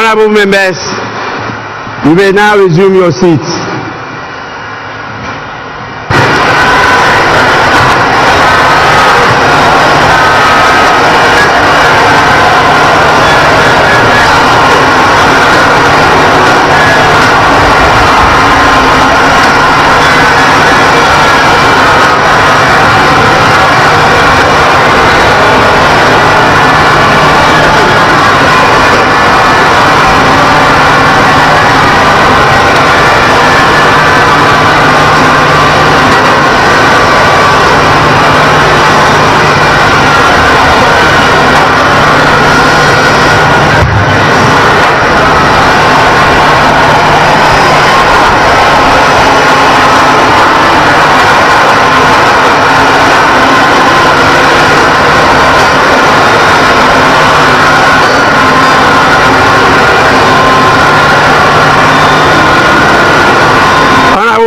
Honorable members, you may now resume your seats.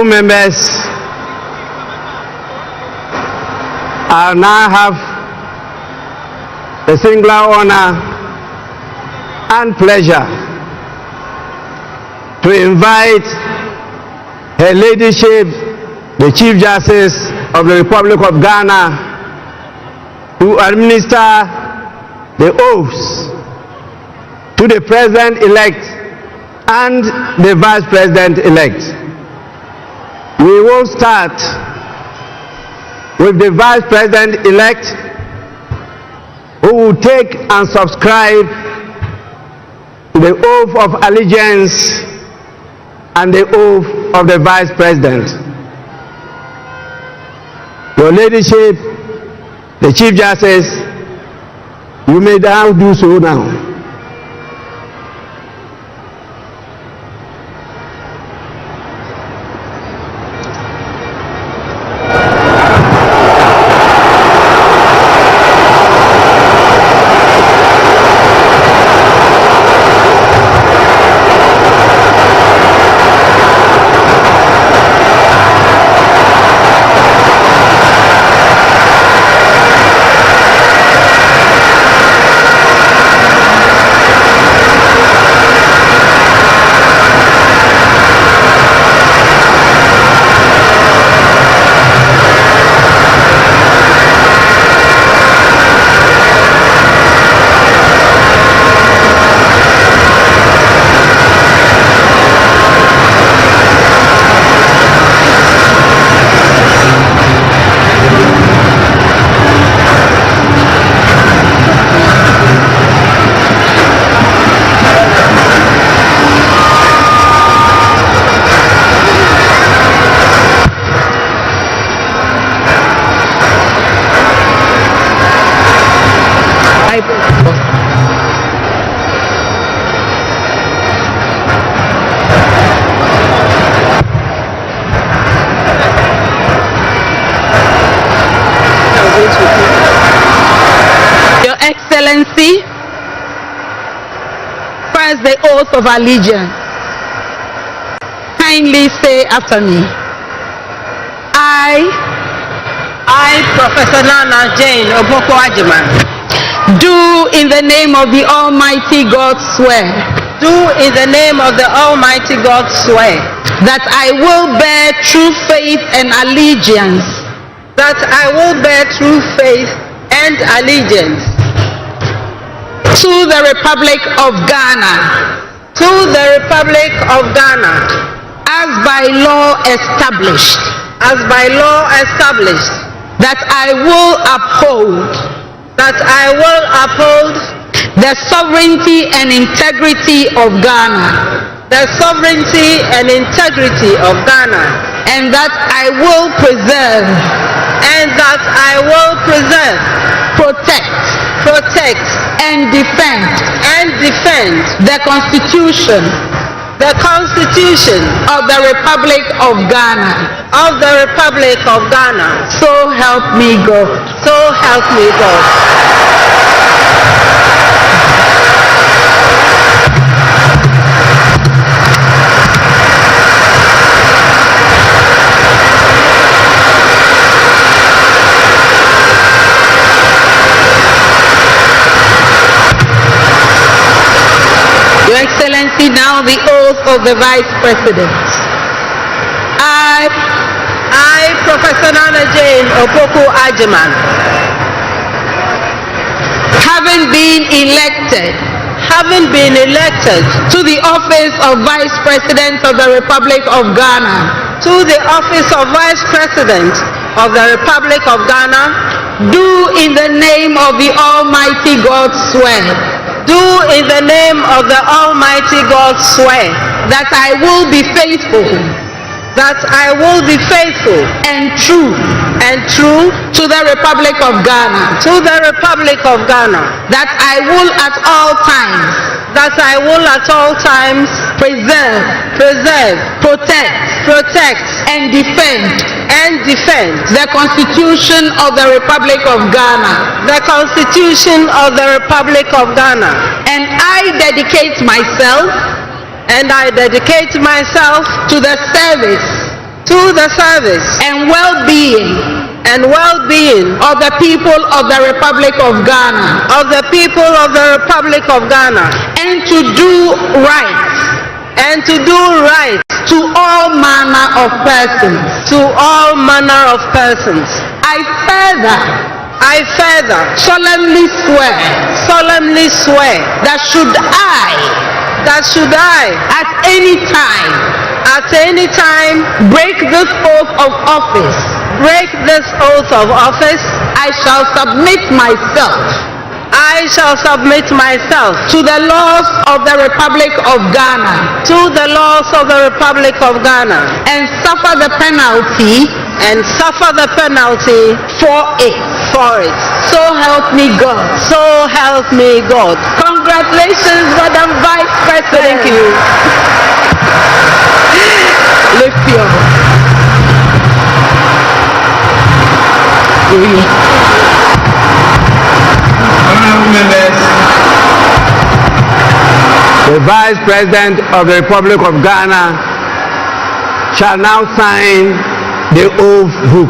Members, I now have the singular honor and pleasure to invite Her Ladyship, the Chief Justice of the Republic of Ghana, to administer the oaths to the President-elect and the Vice President-elect. We will start with the Vice President-elect, who will take and subscribe to the oath of allegiance and the oath of the Vice President. Your Ladyship, the Chief Justice, you may now do so now. Your Excellency, first the oath of allegiance. Kindly say after me. I, Professor Nana Jane Oboko Ajima, do in the name of the Almighty God swear do in the name of the Almighty God swear that I will bear true faith and allegiance that I will bear true faith and allegiance to the Republic of Ghana as by law established, that I will uphold the sovereignty and integrity of Ghana, and that I will preserve, protect, and defend the Constitution of the Republic of Ghana. So help me God. Your Excellency, see now the oath of the Vice President. I, Professor Nana Jane Opoku Ajiman, having been elected to the office of Vice President of the Republic of Ghana, to the office of Vice President of the Republic of Ghana, do in the name of the Almighty God swear. Do in the name of the Almighty God swear That I will be faithful. That I will be faithful And true. To the Republic of Ghana. That I will at all times. Preserve. Protect. And defend. The Constitution of the Republic of Ghana. And I dedicate myself. To the service. And well-being. Of the people of the Republic of Ghana. And to do right. To all manner of persons. I further solemnly swear that should I at any time break this oath of office, I shall submit myself to the laws of the Republic of Ghana, and suffer the penalty for it. So help me God. Congratulations, Madam Vice President. Thank you. Lift your Honorable members, the Vice President of the Republic of Ghana shall now sign the oath book.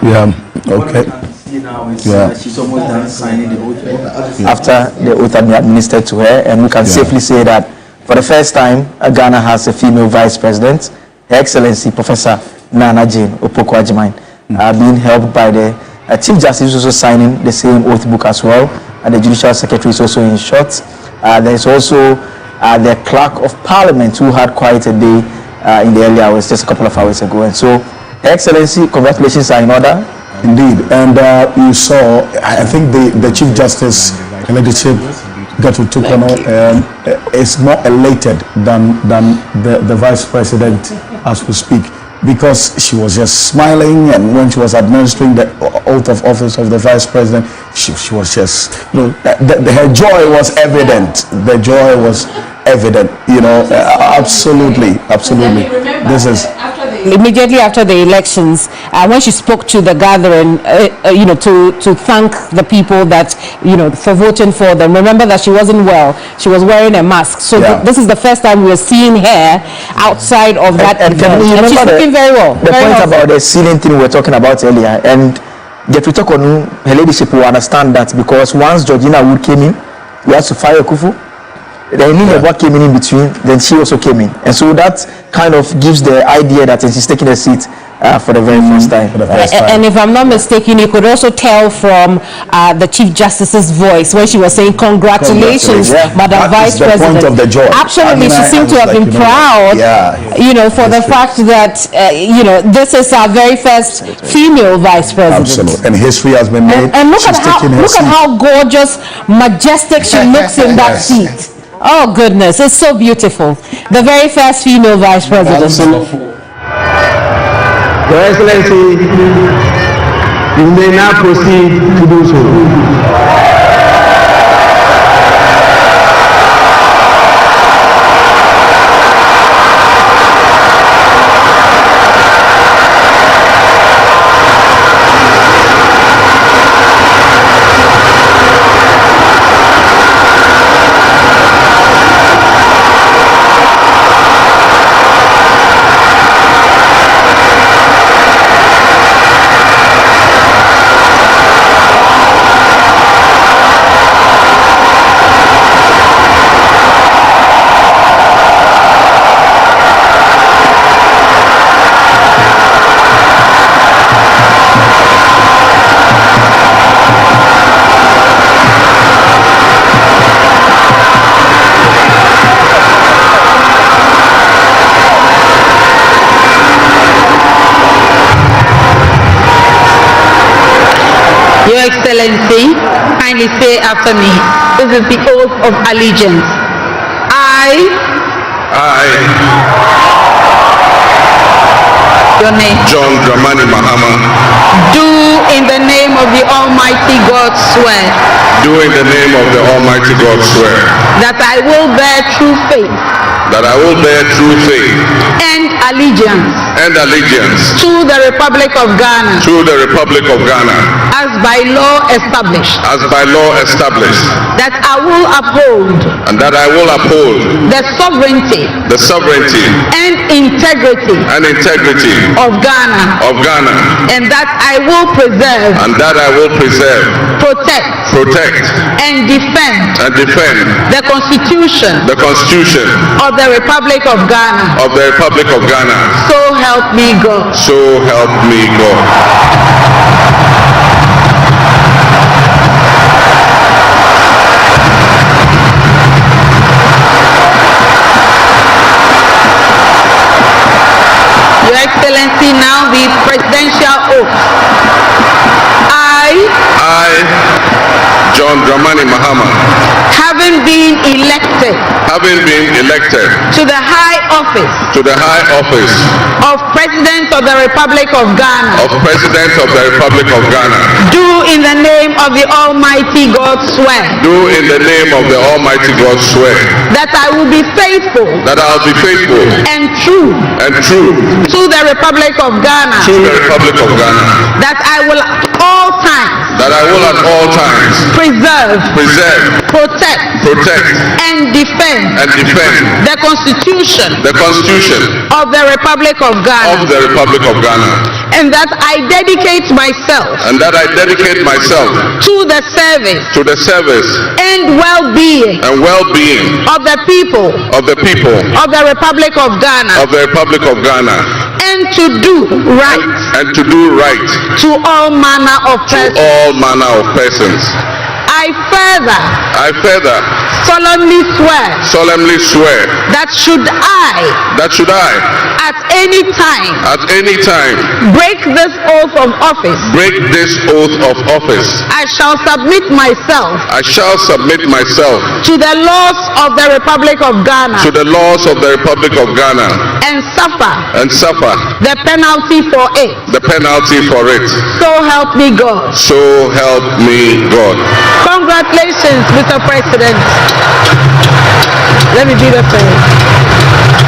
Yeah. Okay. Yeah. She's almost done signing the oath book after the oath had been administered to her, and we can safely say that for the first time, Ghana has a female vice president, Her Excellency Professor Nana Jane Opoku-Agyeman, being helped by the Chief Justice, also signing the same oath book as well, and the Judicial Secretary is also in short. There's also the Clerk of Parliament, who had quite a day in the early hours, just a couple of hours ago. And so, Her Excellency, congratulations are in order. Indeed, and you saw, I think the Chief Justice leadership got to Tukono is more elated than the Vice President as we speak, because she was just smiling, and when she was administering the oath of office of the Vice President, she was just, her joy was evident. The joy was evident, absolutely. This is immediately after the elections, when she spoke to the gathering, to thank the people that, for voting for them. Remember that she wasn't well; she was wearing a mask. So this is the first time we're seeing her outside of that event, and she's looking very well. The point about the ceiling thing we were talking about earlier, and get to talk on her leadership will understand that, because once Georgina Wood came in, we had to fire Kufu. Then what came in between, then she also came in, and so that kind of gives the idea that she's taking a seat for the very first time. And if I'm not mistaken, you could also tell from the Chief Justice's voice when she was saying congratulations, Madam Vice President. Point of the joy. Absolutely, she seemed to have been proud, for the fact that this is our very first female Vice President. Absolutely, and history has been made. And look at how gorgeous, majestic she looks in that seat. Oh goodness, it's so beautiful. The very first female Vice President. Your Excellency, you may now proceed to do so. Your Excellency, kindly say after me. This is the oath of allegiance. Your name. John Dramani Mahama. Do in the name of the Almighty God swear. Do in the name of the Almighty God swear. That I will bear true faith. That I will bear true faith. And allegiance. And allegiance. To the Republic of Ghana. To the Republic of Ghana. As by law established. As by law established. That I will uphold. And that I will uphold. The sovereignty. The sovereignty. And integrity. And integrity. Of Ghana. Of Ghana. And that I will preserve. And that I will preserve. Protect. Protect. And defend. And defend. The Constitution. The Constitution. Of the Republic of Ghana. Of the Republic of Ghana. So help me God. So help me God. Your Excellency, now the presidential oath. I, John Dramani Mahama, having been elected to the high office of President of the Republic of Ghana, do in the name of the Almighty God swear. Do in the name of the Almighty God swear. That I will be faithful. That I will be faithful. And true. To the Republic of Ghana. To the Republic of Ghana. That I will at all times. That I will at all times. Preserve. Protect. And defend. The Constitution. Of the Republic of Ghana. and that I dedicate myself and that I dedicate myself to the service and well-being of the people of the Republic of Ghana, and to do right to all manner of persons. I further solemnly swear that should I at any time break this oath of office, I shall submit myself to the laws of the Republic of Ghana and suffer the penalty for it. So help me God. Congratulations, Mr. President. Let me be the first.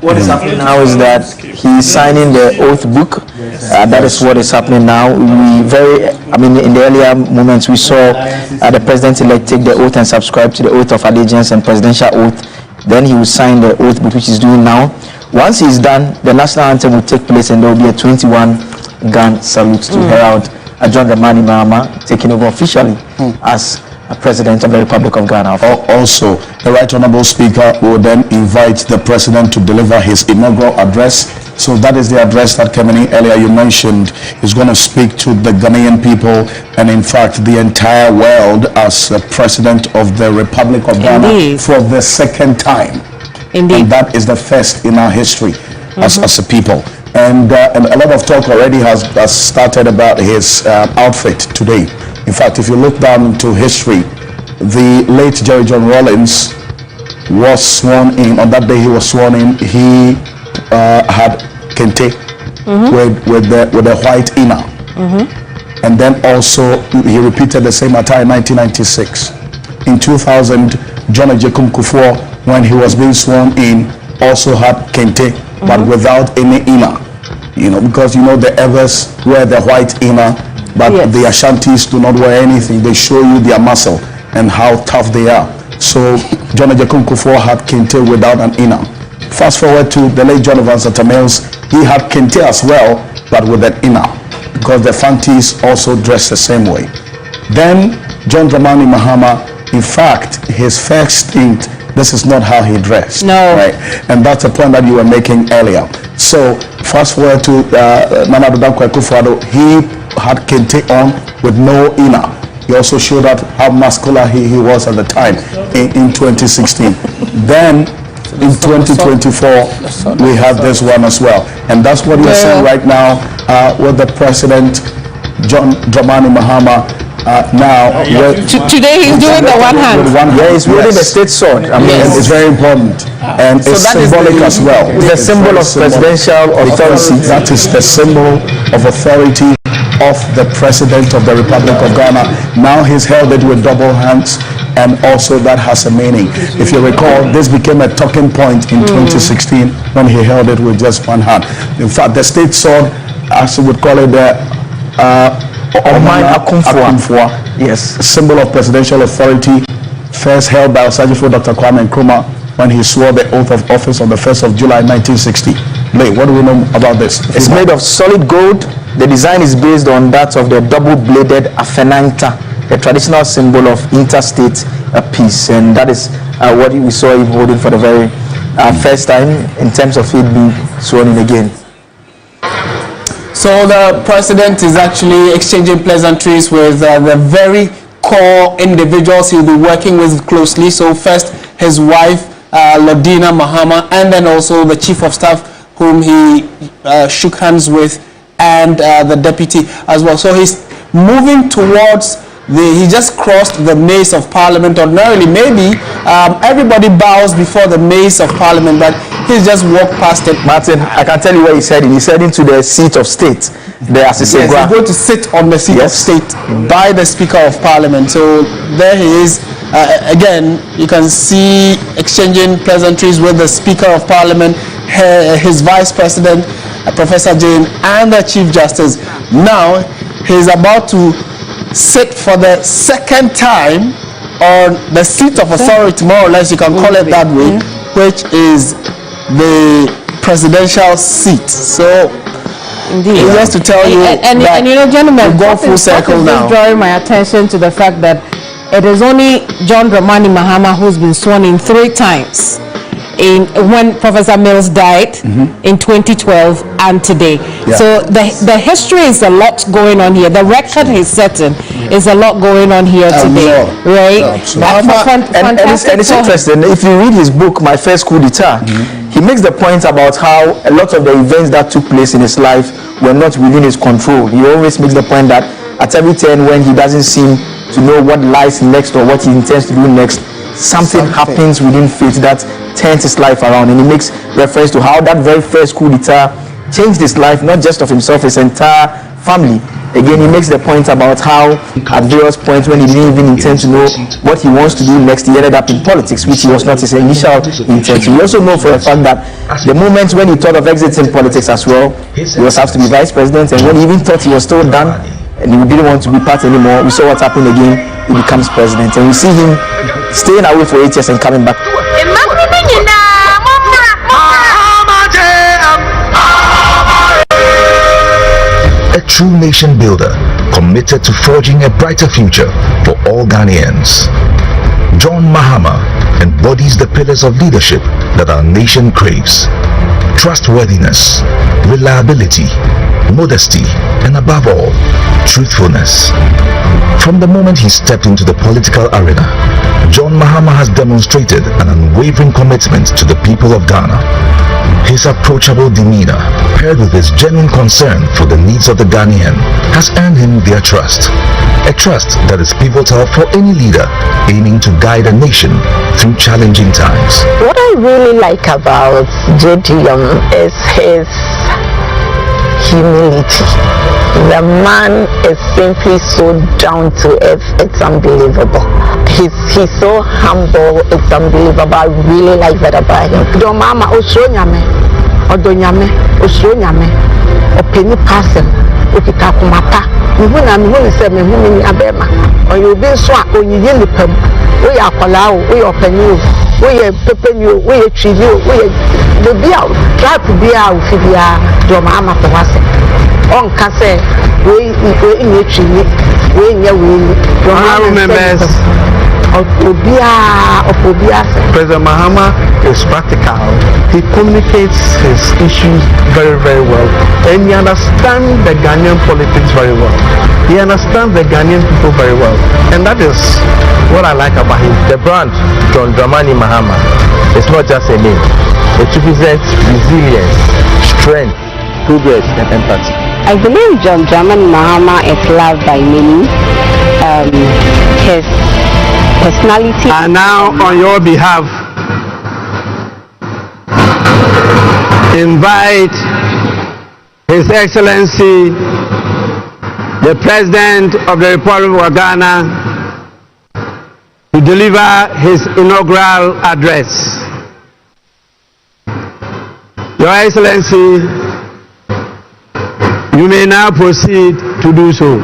What is happening now is that he's signing the oath book. That is what is happening now. In the earlier moments, we saw the president-elect take the oath and subscribe to the oath of allegiance and presidential oath. Then he will sign the oath book, which he's doing now. Once he's done, the national anthem will take place, and there will be a 21-gun salute to herald John Dramani Mahama taking over officially as President of the Republic of Ghana. Also, the Right Honorable Speaker will then invite the President to deliver his inaugural address. So that is the address that came in earlier. You mentioned he's going to speak to the Ghanaian people and in fact the entire world as President of the Republic of Ghana for the second time. Indeed. And that is the first in our history as a people. And a lot of talk already has started about his outfit today. In fact, if you look down into history, the late Jerry John Rawlings was sworn in. On that day he was sworn in, he had kente with the white inner. And then also he repeated the same attire in 1996. In 2000, John Ejekum Kufuor, when he was being sworn in, also had kente, but without any inner. Because the others wear the white inner, but the Ashantis do not wear anything. They show you their muscle and how tough they are. So John Ejekum Kufuor had kente without an inner. Fast forward to the late John Evans Mills, he had kente as well, but with an inner, because the Fantis also dress the same way. Then John Dramani Mahama, in fact, his first stint, this is not how he dressed. No. Right? And that's the point that you were making earlier. So fast forward to Nana Addo Dankwa Akufo-Addo, he had kente on with no inner. He also showed out how muscular he was at the time in 2016. Then in 2024 we have this one as well, and that's what you're saying right now with the President John Dramani Mahama. Today he's doing the one hand. He's wielding the state sword. It's very important, and so it's symbolic as well. It's the symbol of presidential authority. That is the symbol of authority of the President of the Republic of Ghana. Now he's held it with double hands, and also that has a meaning. If you recall, this became a talking point in 2016 when he held it with just one hand. In fact, the state sword, as we would call it, the Akumfua, yes, symbol of presidential authority, first held by Osajifo Dr. Kwame Nkrumah when he swore the oath of office on the 1st of July 1960. Lay, what do we know about this? It's made of solid gold. The design is based on that of the double-bladed Afenanta, the traditional symbol of interstate peace, and that is what we saw him holding for the very first time in terms of it being sworn in again. So the president is actually exchanging pleasantries with the very core individuals he'll be working with closely. So first, his wife, Lordina Mahama, and then also the Chief of Staff, whom he shook hands with, and the deputy as well. So he's moving towards he just crossed the maze of Parliament. Ordinarily, maybe everybody bows before the maze of Parliament, but he's just walked past it. Martin, I can tell you where he's heading. He's heading to the seat of state. Yes, he's going to sit on the seat of state by the Speaker of Parliament. So there he is. Again, you can see exchanging pleasantries with the Speaker of Parliament, his Vice President, Professor Jane, and the Chief Justice. Now, he's about to sit for the second time on the seat of authority, more or less, you can call it that way, which is the presidential seat. So, indeed, just to tell you, and you know, gentlemen, go full circle now. Drawing my attention to the fact that it is only John Dramani Mahama who's been sworn in 3 times. When Professor Mills died in 2012 and today. So the history is a lot going on here. The record he's setting is a lot going on here today, right? And it's interesting. If you read his book, My First Coup d'etat, he makes the point about how a lot of the events that took place in his life were not within his control. He always makes the point that at every turn when he doesn't seem to know what lies next or what he intends to do next, something happens within fate that turns his life around. And he makes reference to how that very first coup d'etat changed his life, not just of himself, his entire family. Again, he makes the point about how at various points when he didn't even intend to know what he wants to do next, he ended up in politics, which was not his initial intention. We also know for a fact that the moment when he thought of exiting politics as well, he was asked to be vice president, and when he even thought he was still done and he didn't want to be part anymore, we saw what happened again. He becomes president, and we see him staying away for 8 years and coming back. A true nation builder, committed to forging a brighter future for all Ghanaians. John Mahama embodies the pillars of leadership that our nation craves: trustworthiness, reliability, modesty, and above all, truthfulness. From the moment he stepped into the political arena, John Mahama has demonstrated an unwavering commitment to the people of Ghana. His approachable demeanor, paired with his genuine concern for the needs of the Ghanaian, has earned him their trust. A trust that is pivotal for any leader aiming to guide a nation through challenging times. What I really like about JDM is his humility. The man is simply so down to earth, it's unbelievable. He's so humble, it's unbelievable. I really like that about him. Don Mama Osonyame, Odonyame, Osonyame, Openi Person, Okitakumata, Mihuna Mihuni said Mihuni Abema, or you'll be so on you yelipum, we are Palau, we are Penu, we are Pepenu, we are Chidu, we are the Biao, try to be out with Don Mama for us. On Casse, we in your chili, we in your will. Members. President Mahama is practical. He communicates his issues very, very well. And he understands the Ghanaian politics very well. He understands the Ghanaian people very well. And that is what I like about him. The brand, John Dramani Mahama, is not just a name. It represents resilience, strength, progress, and empathy. I believe John Dramani Mahama is loved by many. His personality. And now, on your behalf, invite His Excellency, the President of the Republic of Ghana, to deliver his inaugural address. Your Excellency, you may now proceed to do so.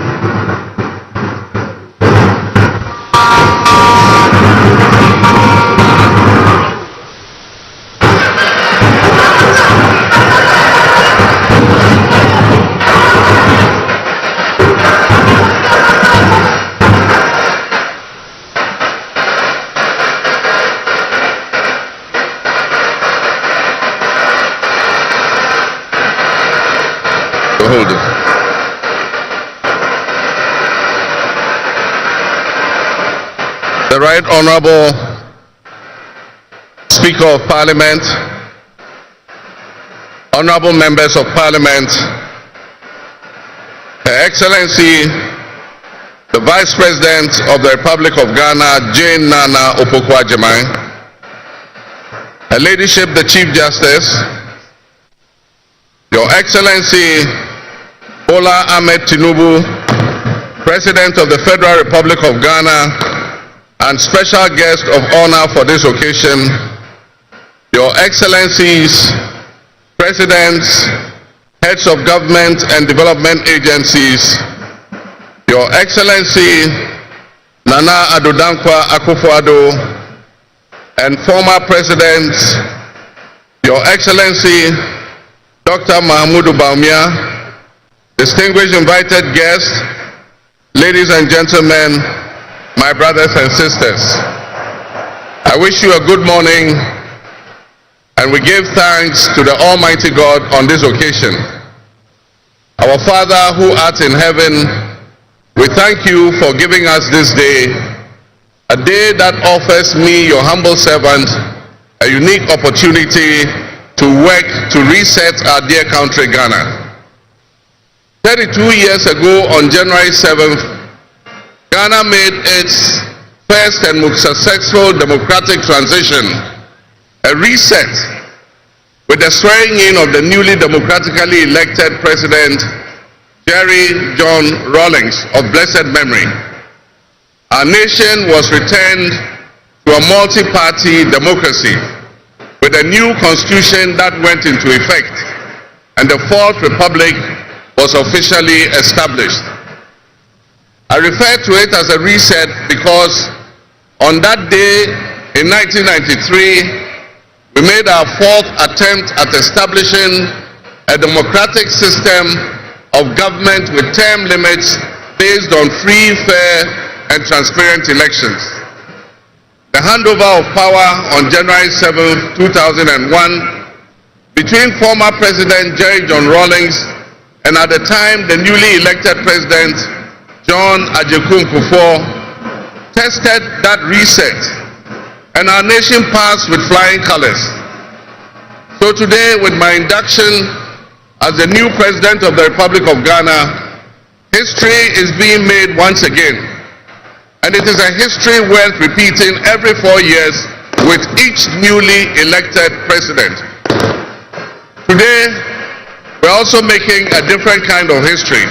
the Right Honorable Speaker of Parliament, Honorable Members of Parliament, Her Excellency, the Vice President of the Republic of Ghana, Jane Nana Opoku-Agyeman, Her Ladyship, the Chief Justice, Your Excellency, Bola Ahmed Tinubu, President of the Federal Republic of Ghana, and special guest of honor for this occasion, Your Excellencies, Presidents, Heads of Government and Development Agencies, Your Excellency Nana Addo Dankwa Akufo-Addo, and former Presidents, Your Excellency Dr. Mahamudu Bawumia, distinguished invited guests, ladies and gentlemen, my brothers and sisters. I wish you a good morning, and we give thanks to the Almighty God on this occasion. Our Father who art in heaven, we thank you for giving us this day, a day that offers me, your humble servant, a unique opportunity to work to reset our dear country, Ghana. 32 years ago, on January 7th, Ghana made its first and most successful democratic transition, a reset, with the swearing in of the newly democratically elected President, Jerry John Rawlings, of blessed memory. Our nation was returned to a multi-party democracy, with a new constitution that went into effect, and the Fourth Republic was officially established. I refer to it as a reset because on that day in 1993, we made our fourth attempt at establishing a democratic system of government with term limits based on free, fair, and transparent elections. The handover of power on January 7, 2001, between former President Jerry John Rawlings and at the time the newly elected President John Ajekwu Kufuor, tested that reset, and our nation passed with flying colors. So today, with my induction as the new President of the Republic of Ghana, history is being made once again. And it is a history worth repeating every 4 years with each newly elected president. Today, we're also making a different kind of history,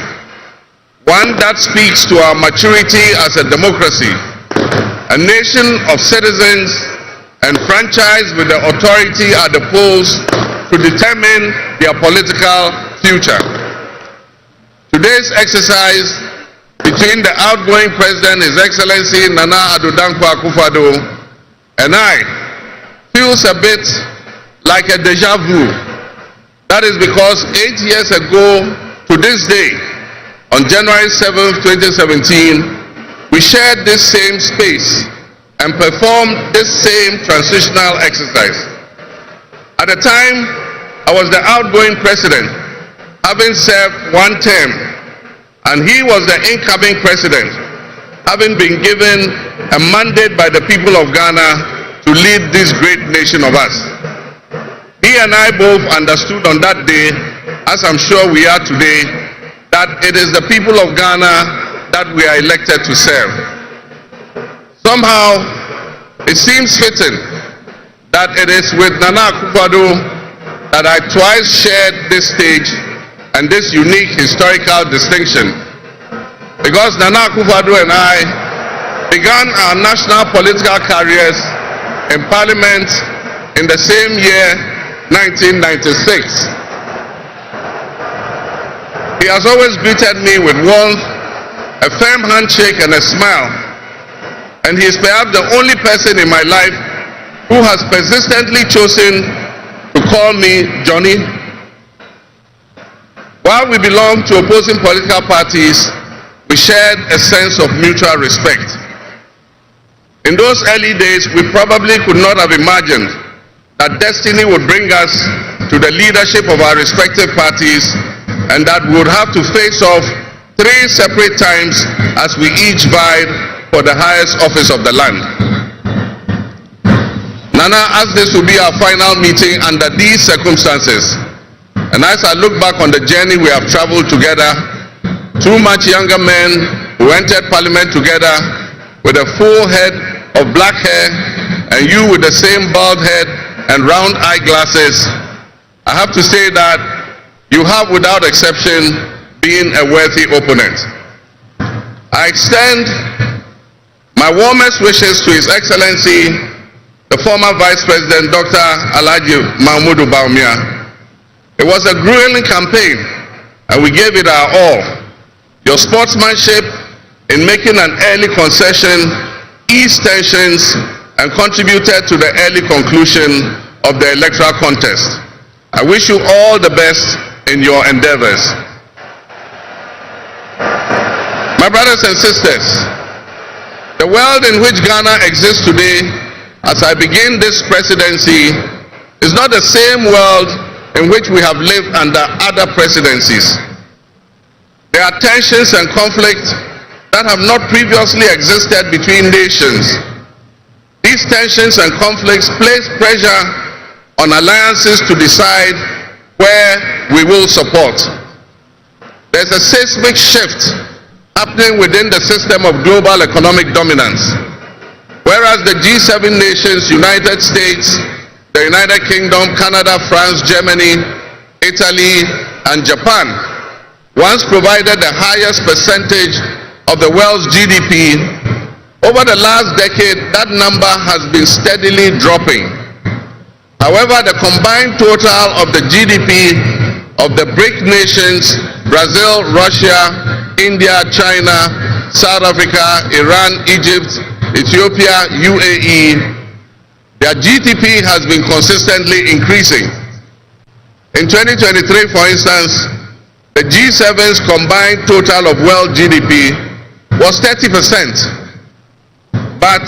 one that speaks to our maturity as a democracy, a nation of citizens enfranchised with the authority at the polls to determine their political future. Today's exercise between the outgoing President, His Excellency Nana Addo Dankwa Akufo-Addo, and I feels a bit like a deja vu. That is because 8 years ago to this day, on January 7th, 2017, we shared this same space and performed this same transitional exercise. At the time, I was the outgoing President, having served one term, and he was the incoming President, having been given a mandate by the people of Ghana to lead this great nation of us. He and I both understood on that day, as I'm sure we are today, that it is the people of Ghana that we are elected to serve. Somehow, it seems fitting that it is with Nana Akufo-Addo that I twice shared this stage and this unique historical distinction, because Nana Akufo-Addo and I began our national political careers in Parliament in the same year, 1996. He has always greeted me with warmth, a firm handshake and a smile, and he is perhaps the only person in my life who has persistently chosen to call me Johnny. While we belong to opposing political parties, we shared a sense of mutual respect. In those early days, we probably could not have imagined that destiny would bring us to the leadership of our respective parties, and that we would have to face off 3 separate times as we each vied for the highest office of the land. Nana, as this will be our final meeting under these circumstances, and as I look back on the journey we have traveled together, two much younger men who entered Parliament together with a full head of black hair, and you with the same bald head and round eyeglasses, I have to say that you have, without exception, been a worthy opponent. I extend my warmest wishes to His Excellency, the former Vice President, Dr. Alhaji Mahmoud Bawumia. It was a grueling campaign, and we gave it our all. Your sportsmanship in making an early concession eased tensions and contributed to the early conclusion of the electoral contest. I wish you all the best in your endeavors. My brothers and sisters, the world in which Ghana exists today, as I begin this presidency, is not the same world in which we have lived under other presidencies. There are tensions and conflicts that have not previously existed between nations. These tensions and conflicts place pressure on alliances to decide where we will support. There's a seismic shift happening within the system of global economic dominance. Whereas the G7 nations, United States, the United Kingdom, Canada, France, Germany, Italy, and Japan once provided the highest percentage of the world's GDP, over the last decade, that number has been steadily dropping. However, the combined total of the GDP of the BRIC nations, Brazil, Russia, India, China, South Africa, Iran, Egypt, Ethiopia, UAE, their GDP has been consistently increasing. In 2023, for instance, the G7's combined total of world GDP was 30%. But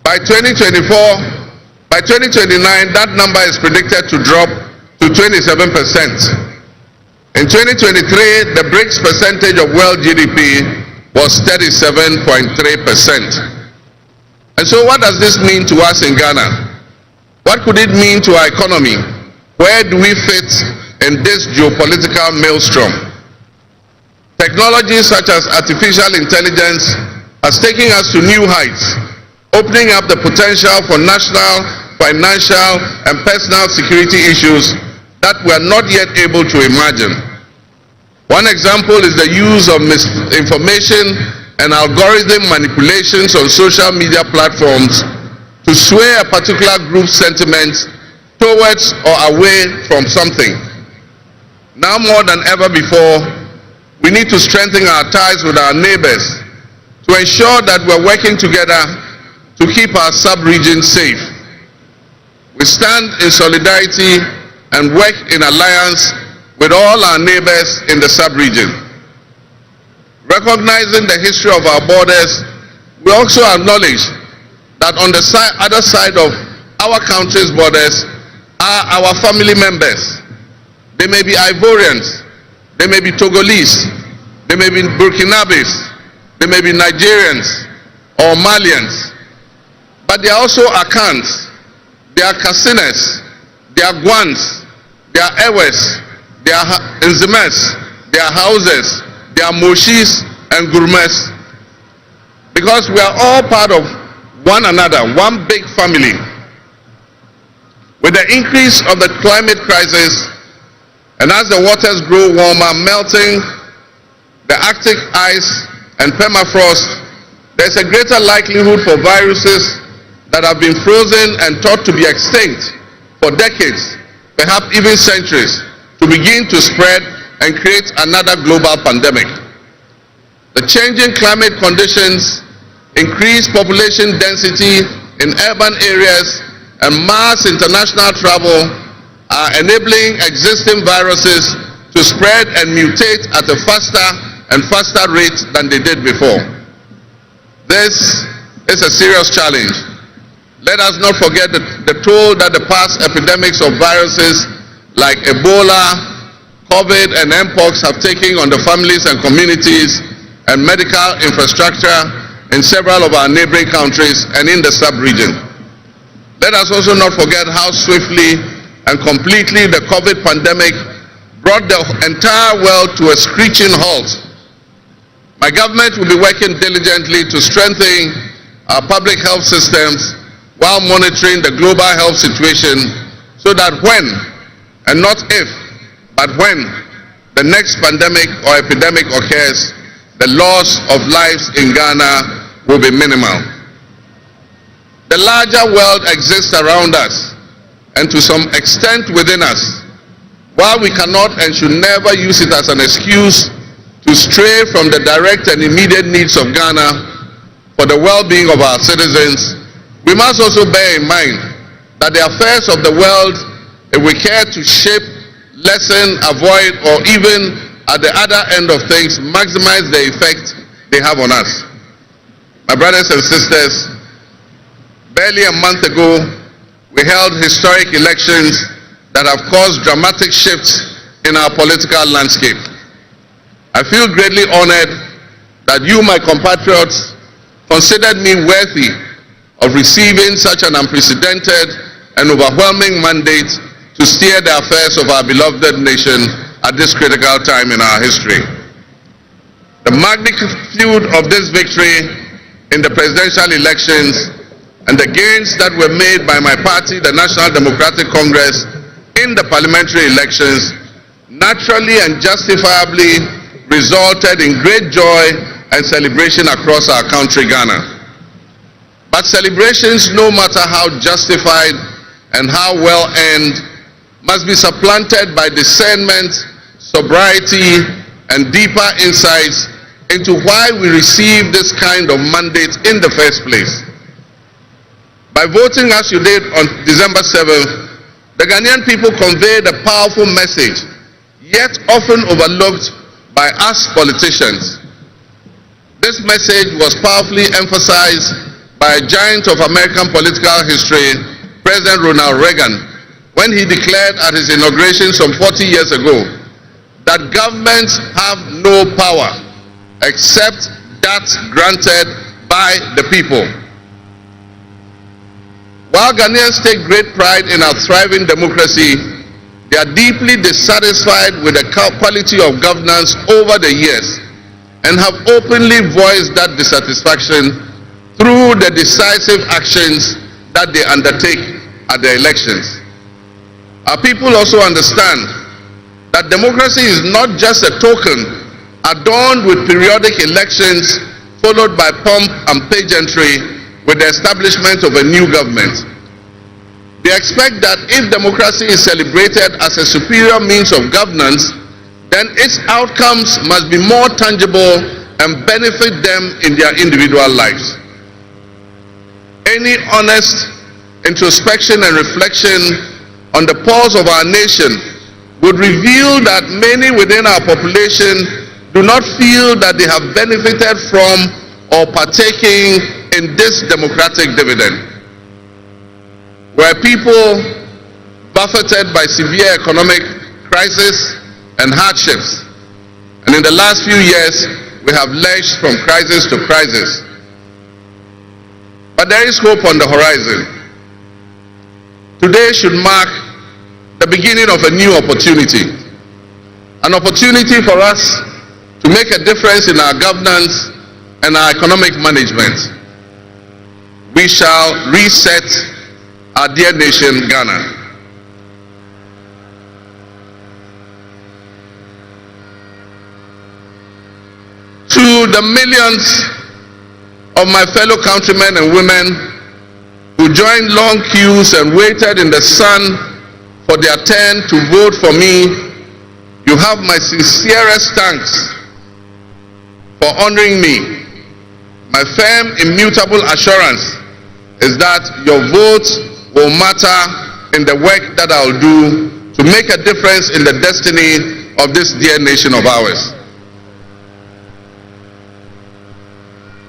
by 2029, that number is predicted to drop to 27%. In 2023, the BRICS percentage of world GDP was 37.3%. And so what does this mean to us in Ghana? What could it mean to our economy? Where do we fit in this geopolitical maelstrom? Technology such as artificial intelligence has taken us to new heights, opening up the potential for national, financial, and personal security issues that we are not yet able to imagine. One example is the use of misinformation and algorithm manipulations on social media platforms to sway a particular group's sentiments towards or away from something. Now more than ever before, we need to strengthen our ties with our neighbors to ensure that we're working together to keep our sub-region safe. We stand in solidarity and work in alliance with all our neighbors in the sub-region. Recognizing the history of our borders, we also acknowledge that on the other side of our country's borders are our family members. They may be Ivorians, they may be Togolese, they may be Burkinabes, they may be Nigerians or Malians, but they are also Akans, they are Kasinas, they are Gwans, they are Ewes, they are Nzemes, they are Hauses, they are Moshis and Gurmes, because we are all part of one another, one big family. With the increase of the climate crisis, and as the waters grow warmer, melting the Arctic ice and permafrost, there's a greater likelihood for viruses that have been frozen and thought to be extinct for decades, perhaps even centuries, to begin to spread and create another global pandemic. The changing climate conditions, increased population density in urban areas, and mass international travel are enabling existing viruses to spread and mutate at a faster and faster rate than they did before. This is a serious challenge. Let us not forget the toll that the past epidemics of viruses like Ebola, COVID, and Mpox have taken on the families and communities and medical infrastructure in several of our neighboring countries and in the sub-region. Let us also not forget how swiftly and completely the COVID pandemic brought the entire world to a screeching halt. My government will be working diligently to strengthen our public health systems while monitoring the global health situation so that when, and not if, but when the next pandemic or epidemic occurs, the loss of lives in Ghana will be minimal. The larger world exists around us and to some extent within us. While we cannot and should never use it as an excuse to stray from the direct and immediate needs of Ghana for the well-being of our citizens, we must also bear in mind that the affairs of the world, if we care to shape, lessen, avoid, or even at the other end of things, maximize the effect they have on us. My brothers and sisters, barely a month ago, we held historic elections that have caused dramatic shifts in our political landscape. I feel greatly honored that you, my compatriots, considered me worthy of receiving such an unprecedented and overwhelming mandate to steer the affairs of our beloved nation at this critical time in our history. The magnitude of this victory in the presidential elections and the gains that were made by my party, the National Democratic Congress, in the parliamentary elections naturally and justifiably resulted in great joy and celebration across our country, Ghana. But celebrations, no matter how justified and how well earned, must be supplanted by discernment, sobriety, and deeper insights into why we received this kind of mandate in the first place. By voting as you did on December 7th, the Ghanaian people conveyed a powerful message, yet often overlooked by us politicians. This message was powerfully emphasized by a giant of American political history, President Ronald Reagan, when he declared at his inauguration some 40 years ago that governments have no power except that granted by the people. While Ghanaians take great pride in our thriving democracy, they are deeply dissatisfied with the quality of governance over the years and have openly voiced that dissatisfaction through the decisive actions that they undertake at the elections. Our people also understand that democracy is not just a token adorned with periodic elections followed by pomp and pageantry with the establishment of a new government. They expect that if democracy is celebrated as a superior means of governance, then its outcomes must be more tangible and benefit them in their individual lives. Any honest introspection and reflection on the pulse of our nation would reveal that many within our population do not feel that they have benefited from or partaking in this democratic dividend. Where people buffeted by severe economic crisis and hardships, and in the last few years we have lurched from crisis to crisis. But there is hope on the horizon. Today should mark the beginning of a new opportunity, an opportunity for us to make a difference in our governance and our economic management. We shall reset our dear nation, Ghana. To the millions of my fellow countrymen and women who joined long queues and waited in the sun for their turn to vote for me, you have my sincerest thanks for honoring me. My firm, immutable assurance is that your vote will matter in the work that I'll do to make a difference in the destiny of this dear nation of ours.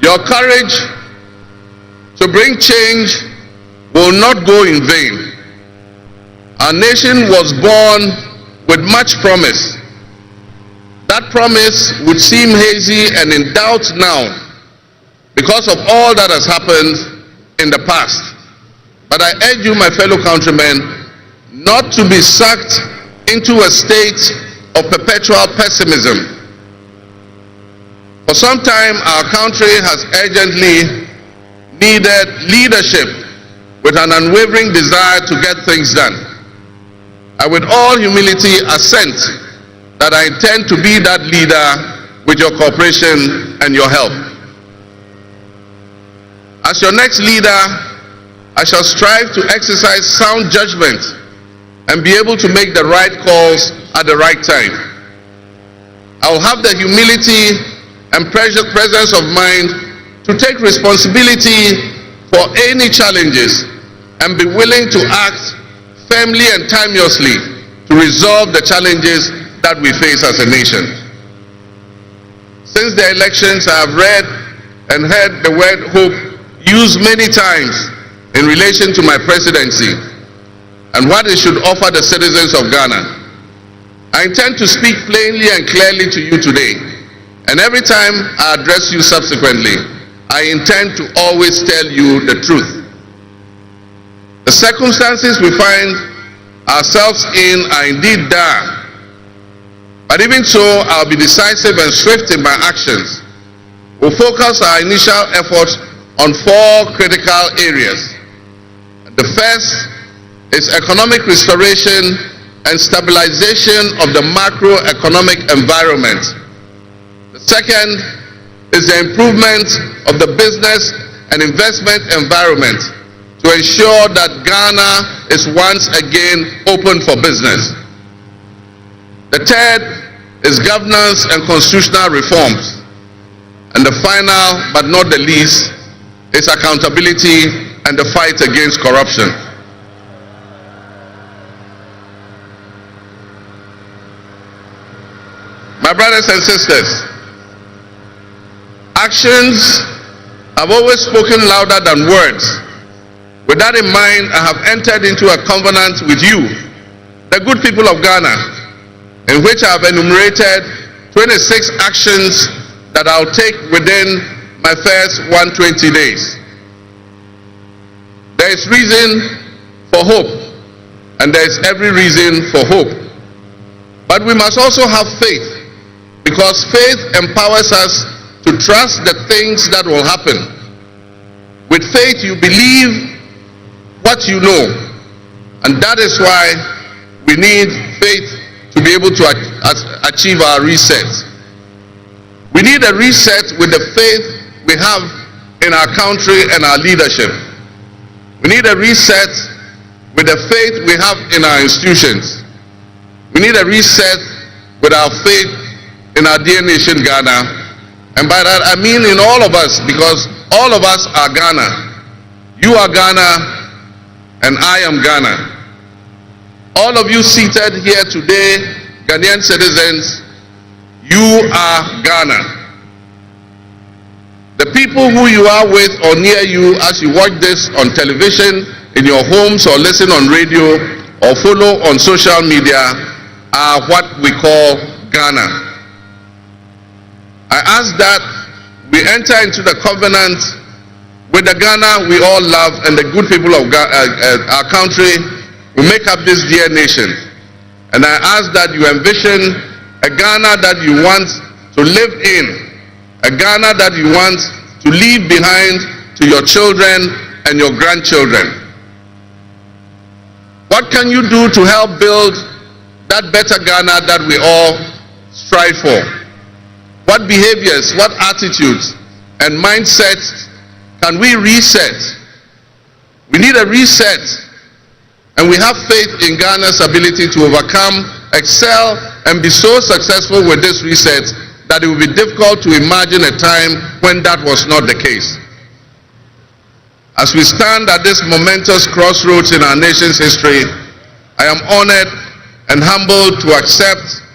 Your courage to bring change will not go in vain. Our nation was born with much promise. That promise would seem hazy and in doubt now because of all that has happened in the past. But I urge you, my fellow countrymen, not to be sucked into a state of perpetual pessimism. For some time, our country has urgently needed leadership with an unwavering desire to get things done. I with all humility assent that I intend to be that leader with your cooperation and your help. As your next leader, I shall strive to exercise sound judgment and be able to make the right calls at the right time. I will have the humility and presence of mind to take responsibility for any challenges and be willing to act firmly and timeously to resolve the challenges that we face as a nation. Since the elections, I have read and heard the word hope used many times in relation to my presidency and what it should offer the citizens of Ghana. I intend to speak plainly and clearly to you today, and every time I address you subsequently, I intend to always tell you the truth. The circumstances we find ourselves in are indeed dire, but even so, I'll be decisive and swift in my actions. We'll focus our initial efforts on 4 critical areas. The first is economic restoration and stabilization of the macroeconomic environment. The second is the improvement of the business and investment environment to ensure that Ghana is once again open for business. The third is governance and constitutional reforms. And the final, but not the least, is accountability and the fight against corruption. My brothers and sisters, actions have always spoken louder than words. With that in mind, I have entered into a covenant with you, the good people of Ghana, in which I have enumerated 26 actions that I'll take within my first 120 days. There is reason for hope, and there is every reason for hope. But we must also have faith, because faith empowers us to trust the things that will happen. With faith, you believe what you know, and that is why we need faith to be able to achieve our reset. We need a reset with the faith we have in our country and our leadership. We need a reset with the faith we have in our institutions. We need a reset with our faith in our dear nation Ghana. And by that I mean in all of us, because all of us are Ghana. You are Ghana and I am Ghana. All of you seated here today, Ghanaian citizens, you are Ghana. The people who you are with or near you as you watch this on television, in your homes, or listen on radio, or follow on social media are what we call Ghana. I ask that we enter into the covenant with the Ghana we all love and the good people of our country who make up this dear nation. And I ask that you envision a Ghana that you want to live in, a Ghana that you want to leave behind to your children and your grandchildren. What can you do to help build that better Ghana that we all strive for? What behaviors, what attitudes and mindsets can we reset? We need a reset, and we have faith in Ghana's ability to overcome, excel, and be so successful with this reset that it will be difficult to imagine a time when that was not the case. As we stand at this momentous crossroads in our nation's history, I am honored and humbled to accept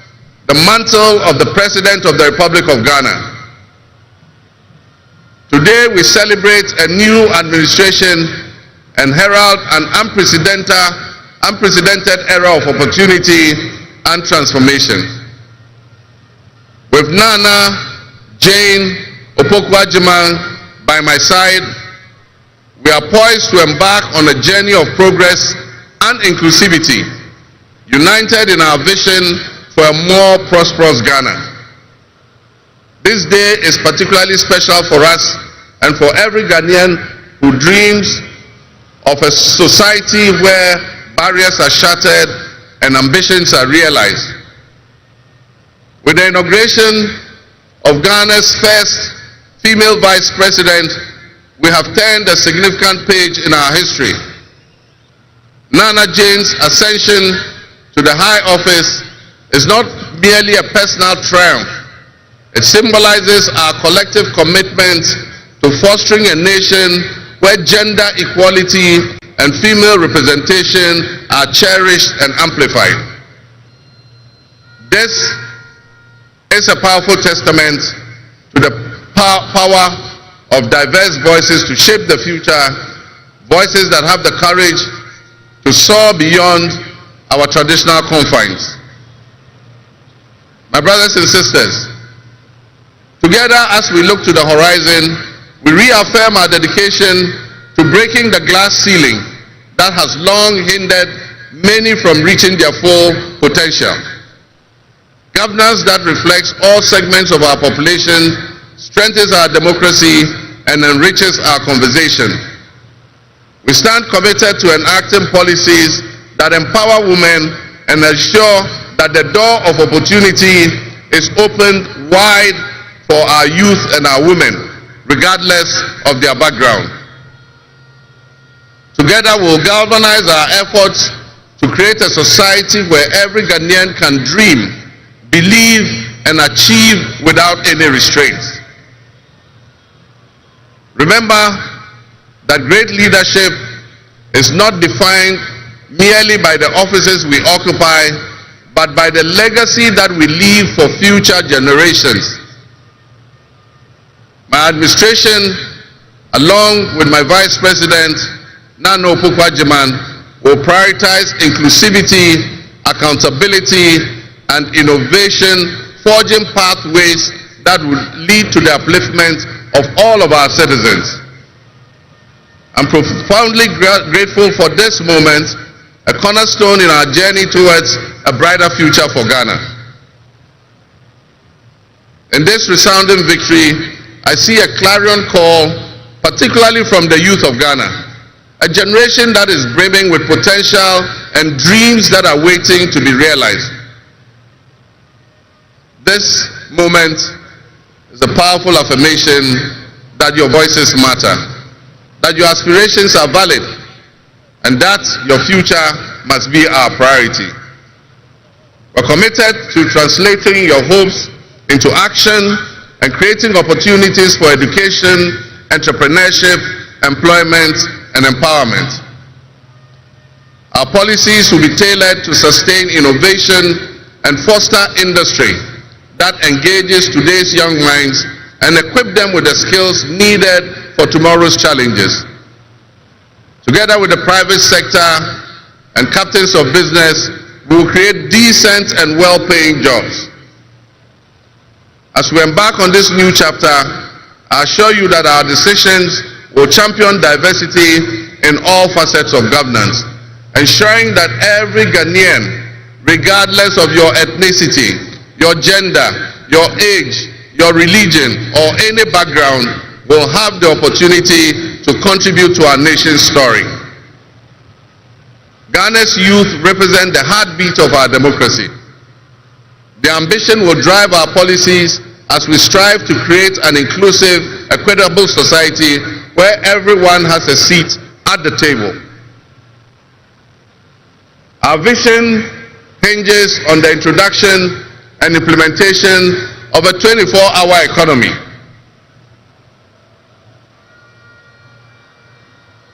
the mantle of the President of the Republic of Ghana. Today we celebrate a new administration and herald an unprecedented era of opportunity and transformation. With Nana Jane Opoku-Agyeman by my side, we are poised to embark on a journey of progress and inclusivity, united in our vision for a more prosperous Ghana. This day is particularly special for us and for every Ghanaian who dreams of a society where barriers are shattered and ambitions are realized. With the inauguration of Ghana's first female vice president, we have turned a significant page in our history. Nana Jane's ascension to the high office is not merely a personal triumph. It symbolizes our collective commitment to fostering a nation where gender equality and female representation are cherished and amplified. This is a powerful testament to the power of diverse voices to shape the future, voices that have the courage to soar beyond our traditional confines. My brothers and sisters, together as we look to the horizon, we reaffirm our dedication to breaking the glass ceiling that has long hindered many from reaching their full potential. Governance that reflects all segments of our population strengthens our democracy and enriches our conversation. We stand committed to enacting policies that empower women and ensure that the door of opportunity is opened wide for our youth and our women, regardless of their background. Together we'll galvanize our efforts to create a society where every Ghanaian can dream, believe, and achieve without any restraints. Remember that great leadership is not defined merely by the offices we occupy, but by the legacy that we leave for future generations. My administration, along with my Vice President, Nana Opukwa-Jiman, will prioritize inclusivity, accountability, and innovation, forging pathways that will lead to the upliftment of all of our citizens. I'm profoundly grateful for this moment, a cornerstone in our journey towards a brighter future for Ghana. In this resounding victory, I see a clarion call, particularly from the youth of Ghana, a generation that is brimming with potential and dreams that are waiting to be realized. This moment is a powerful affirmation that your voices matter, that your aspirations are valid, and that your future must be our priority. We're committed to translating your hopes into action and creating opportunities for education, entrepreneurship, employment, and empowerment. Our policies will be tailored to sustain innovation and foster industry that engages today's young minds and equip them with the skills needed for tomorrow's challenges. Together with the private sector and captains of business, we will create decent and well-paying jobs. As we embark on this new chapter, I assure you that our decisions will champion diversity in all facets of governance, ensuring that every Ghanaian, regardless of your ethnicity, your gender, your age, your religion, or any background, will have the opportunity to contribute to our nation's story. Ghana's youth represent the heartbeat of our democracy. Their ambition will drive our policies as we strive to create an inclusive, equitable society where everyone has a seat at the table. Our vision hinges on the introduction and implementation of a 24-hour economy.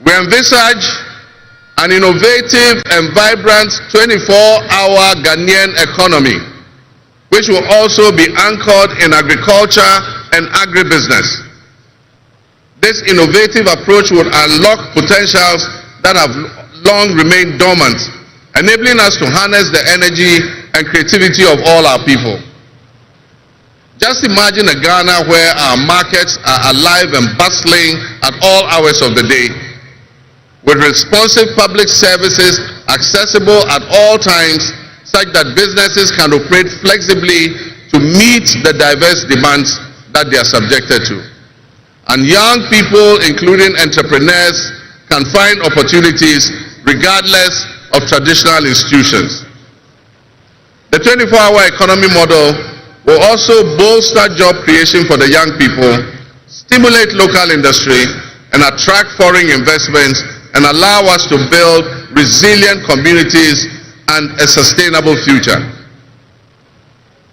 We envisage an innovative and vibrant 24-hour Ghanaian economy, which will also be anchored in agriculture and agribusiness. This innovative approach will unlock potentials that have long remained dormant, enabling us to harness the energy and creativity of all our people. Just imagine a Ghana where our markets are alive and bustling at all hours of the day, with responsive public services accessible at all times, such that businesses can operate flexibly to meet the diverse demands that they are subjected to. And young people, including entrepreneurs, can find opportunities regardless of traditional institutions. The 24-hour economy model will also bolster job creation for the young people, stimulate local industry, and attract foreign investments, and allow us to build resilient communities and a sustainable future.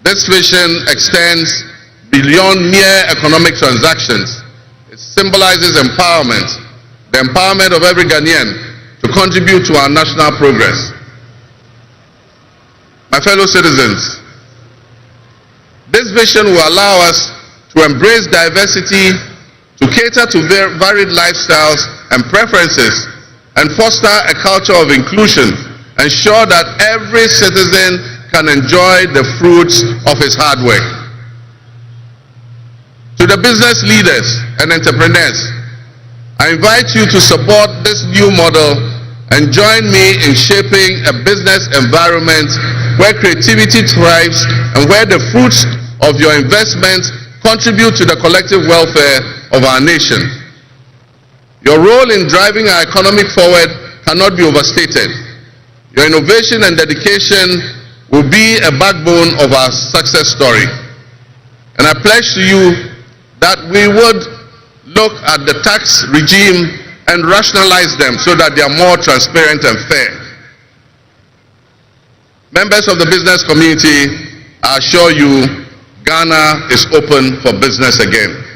This vision extends beyond mere economic transactions. It symbolizes empowerment, the empowerment of every Ghanaian to contribute to our national progress. My fellow citizens, this vision will allow us to embrace diversity, to cater to varied lifestyles and preferences, and foster a culture of inclusion, ensure that every citizen can enjoy the fruits of his hard work. To the business leaders and entrepreneurs, I invite you to support this new model and join me in shaping a business environment where creativity thrives and where the fruits of your investments contribute to the collective welfare of our nation. Your role in driving our economy forward cannot be overstated. Your innovation and dedication will be a backbone of our success story. And I pledge to you that we would look at the tax regime and rationalize them so that they are more transparent and fair. Members of the business community, I assure you, Ghana is open for business again.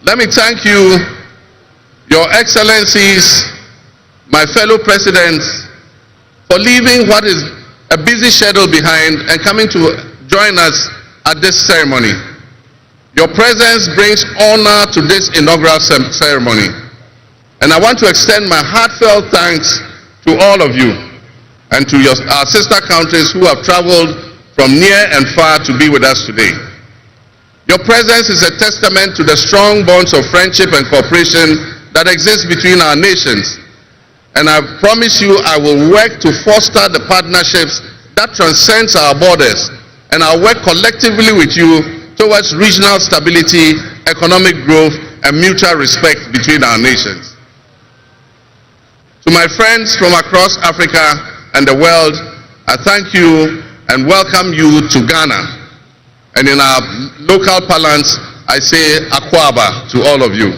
Let me thank you, Your Excellencies, my fellow presidents, for leaving what is a busy schedule behind and coming to join us at this ceremony. Your presence brings honor to this inaugural ceremony. And I want to extend my heartfelt thanks to all of you and to our sister countries who have traveled from near and far to be with us today. Your presence is a testament to the strong bonds of friendship and cooperation that exist between our nations. And I promise you I will work to foster the partnerships that transcends our borders, and I'll work collectively with you towards regional stability, economic growth, and mutual respect between our nations. To my friends from across Africa and the world, I thank you and welcome you to Ghana. And in our local parlance, I say Akwaba to all of you.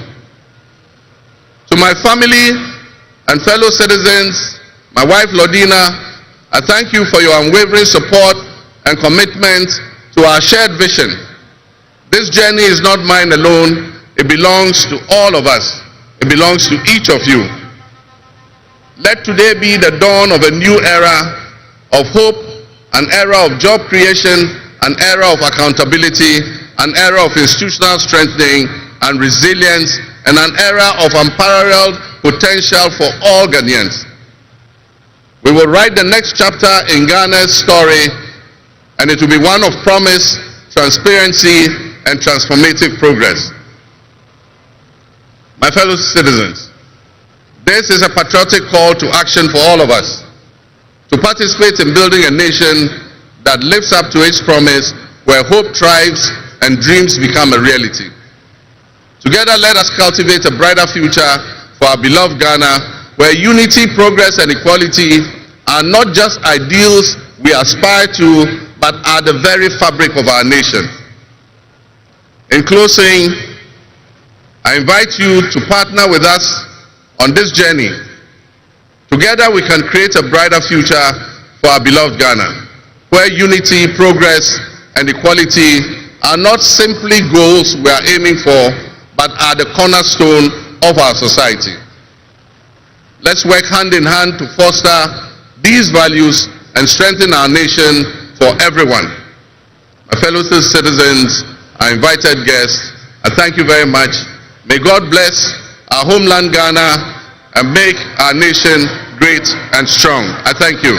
To my family and fellow citizens, my wife Lodina, I thank you for your unwavering support and commitment to our shared vision. This journey is not mine alone, it belongs to all of us. It belongs to each of you. Let today be the dawn of a new era of hope, an era of job creation, an era of accountability, an era of institutional strengthening and resilience, and an era of unparalleled potential for all Ghanaians. We will write the next chapter in Ghana's story, and it will be one of promise, transparency, and transformative progress. My fellow citizens, this is a patriotic call to action for all of us to participate in building a nation that lives up to its promise, where hope thrives and dreams become a reality. Together, let us cultivate a brighter future for our beloved Ghana, where unity, progress, and equality are not just ideals we aspire to, but are the very fabric of our nation. In closing, I invite you to partner with us on this journey. Together, we can create a brighter future for our beloved Ghana, where unity, progress, and equality are not simply goals we are aiming for, but are the cornerstone of our society. Let's work hand in hand to foster these values and strengthen our nation for everyone. My fellow citizens, our invited guests, I thank you very much. May God bless our homeland Ghana and make our nation great and strong. I thank you.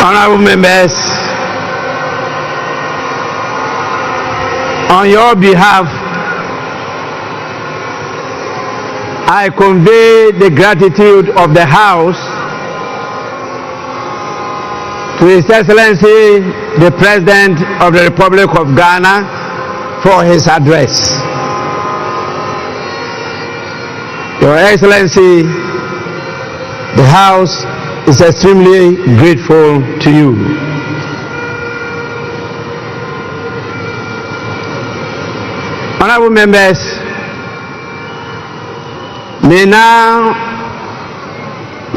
Honorable members, on your behalf, I convey the gratitude of the House to His Excellency, the President of the Republic of Ghana, for his address. Your Excellency, the House is extremely grateful to you. Honorable members, may now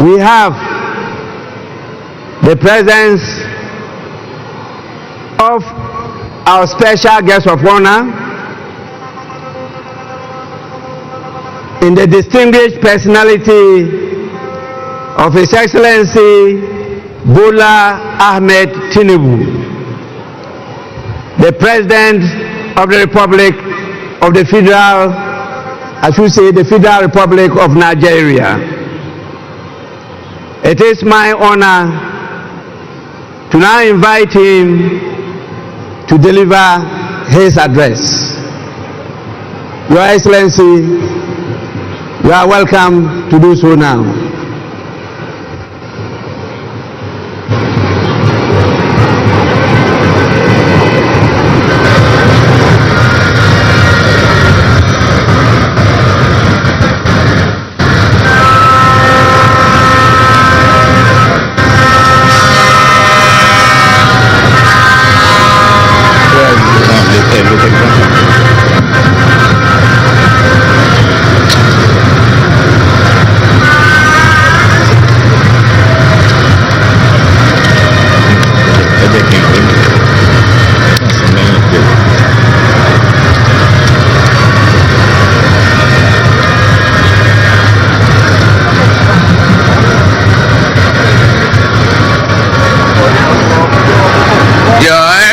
we have the presence of our special guest of honor in the distinguished personality of His Excellency Bola Ahmed Tinubu, the President of the Republic of the Federal, I should say the Federal Republic of Nigeria. It is my honor to now invite him to deliver his address. Your Excellency, you are welcome to do so now.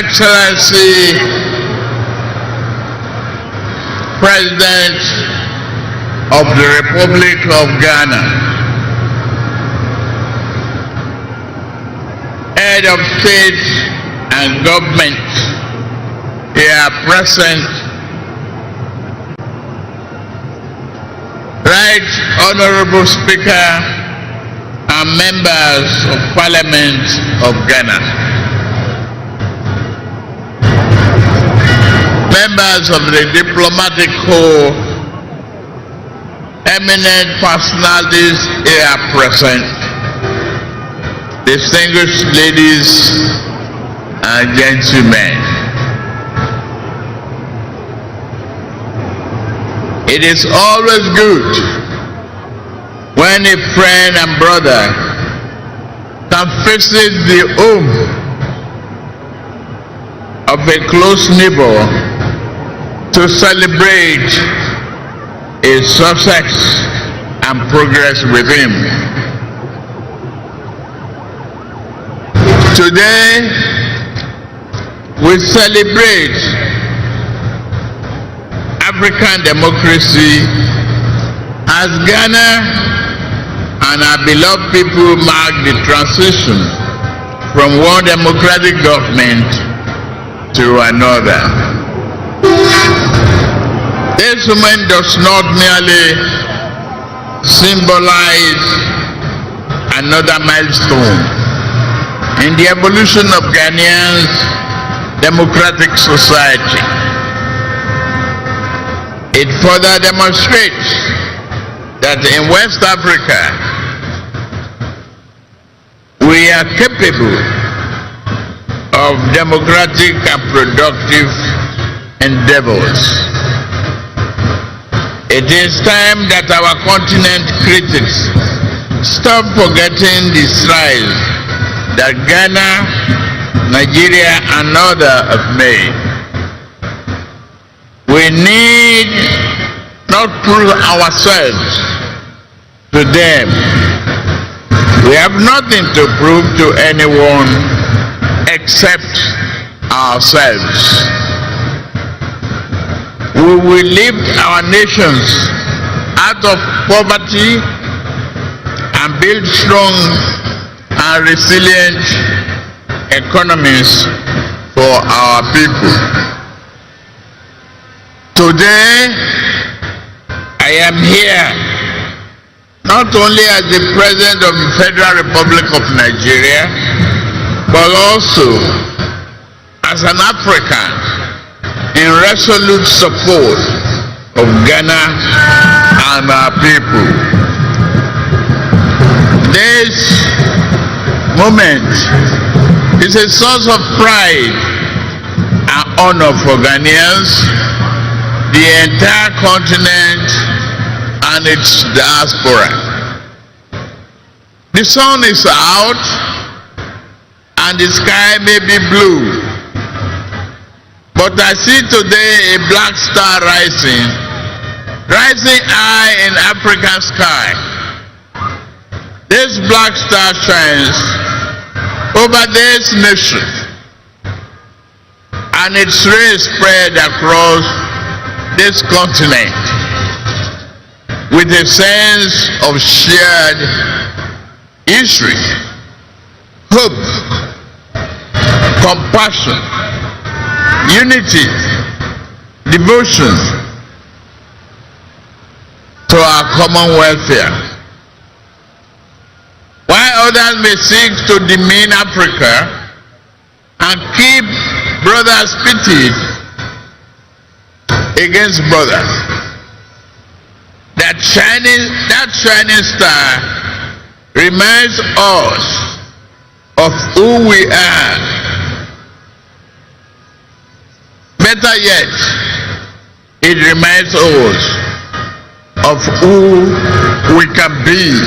Excellency, President of the Republic of Ghana, Head of State and Government here present, Right Honorable Speaker and Members of Parliament of Ghana, members of the diplomatic corps, eminent personalities here present, distinguished ladies and gentlemen. It is always good when a friend and brother can visit the home of a close neighbor to celebrate his success and progress with him. Today, we celebrate African democracy as Ghana and our beloved people mark the transition from one democratic government to another. This moment does not merely symbolize another milestone in the evolution of Ghanaians' democratic society. It further demonstrates that in West Africa, we are capable of democratic and productive endeavors. It is time that our continent critics stop forgetting the strides that Ghana, Nigeria, and others have made. We need not prove ourselves to them. We have nothing to prove to anyone except ourselves. we will lift our nations out of poverty and build strong and resilient economies for our people. Today, I am here not only as the President of the Federal Republic of Nigeria, but also as an African in resolute support of Ghana and our people. This moment is a source of pride and honor for Ghanaians, the entire continent, and its diaspora. The sun is out and the sky may be blue, but I see today a black star rising high in African sky. This black star shines over this nation, and its rays spread across this continent with a sense of shared history, hope, compassion, unity, devotion to our common welfare. While others may seek to demean Africa and keep brothers pitted against brothers, that shining star reminds us of who we are. Better yet, it reminds us of who we can be.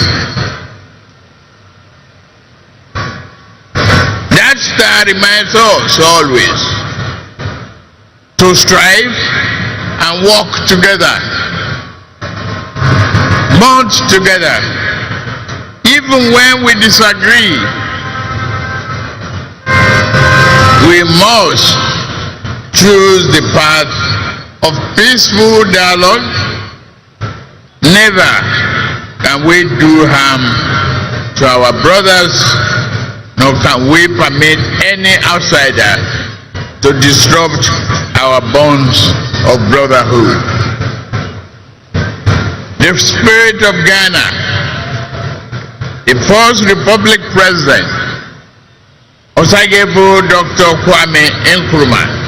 That star reminds us always to strive and work together, bond together, even when we disagree. We must choose the path of peaceful dialogue. Never can we do harm to our brothers, nor can we permit any outsider to disrupt our bonds of brotherhood. The spirit of Ghana, the first Republic President, Osagebo Dr. Kwame Nkrumah,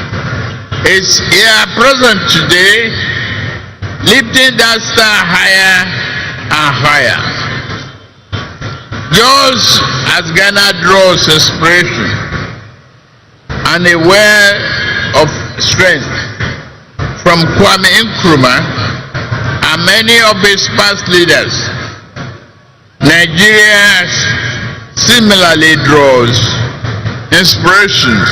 is here present today, lifting that star higher and higher. Just as Ghana draws inspiration and a well of strength from Kwame Nkrumah and many of his past leaders, Nigeria similarly draws inspirations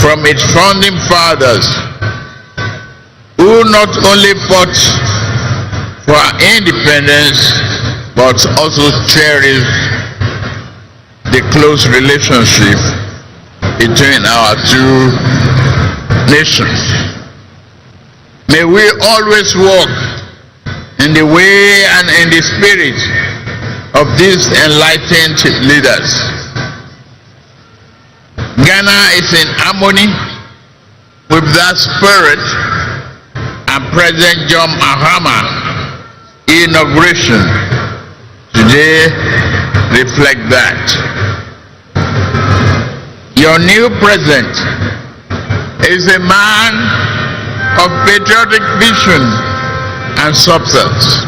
from its founding fathers, who not only fought for our independence but also cherished the close relationship between our two nations. May we always walk in the way and in the spirit of these enlightened leaders. Ghana is in harmony with that spirit, and President John Mahama inauguration today reflect that. Your new president is a man of patriotic vision and substance.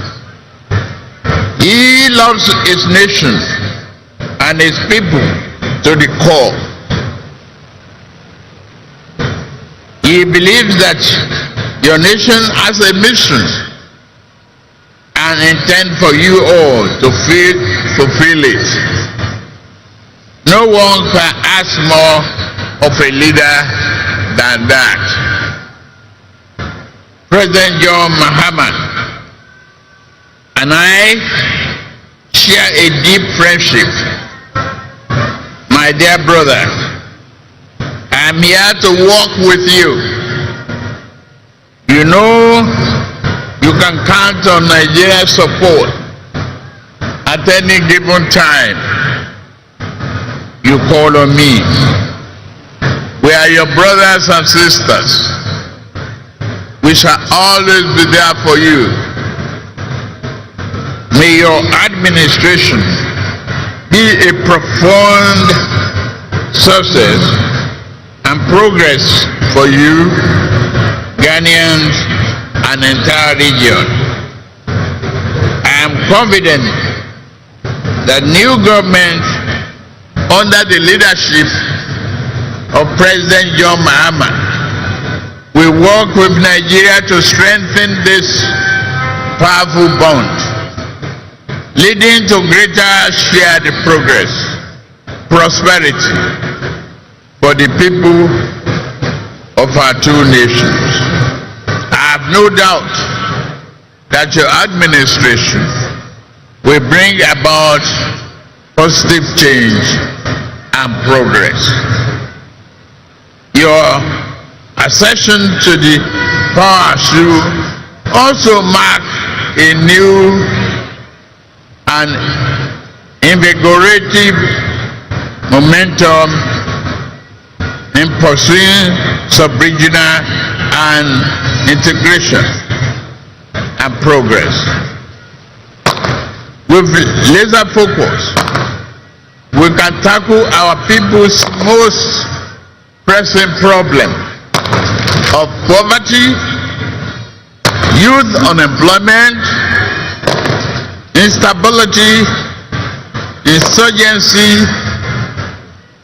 He loves his nation and his people to the core. He believes that your nation has a mission and intend for you all to fulfill it. No one can ask more of a leader than that. President John Mahama and I share a deep friendship. My dear brother, I am here to walk with you You know you can count on Nigeria's support at any given time. You call on me. We are your brothers and sisters. We shall always be there for you. May your administration be a profound success and progress for you, Ghanaians, and the entire region. I am confident that new government under the leadership of President John Mahama will work with Nigeria to strengthen this powerful bond, leading to greater shared progress, prosperity for the people of our two nations. I have no doubt that your administration will bring about positive change and progress. Your accession to the power should also mark a new and invigorating momentum in pursuing sub-regional and integration and progress. With laser focus, we can tackle our people's most pressing problem of poverty, youth unemployment, instability, insurgency,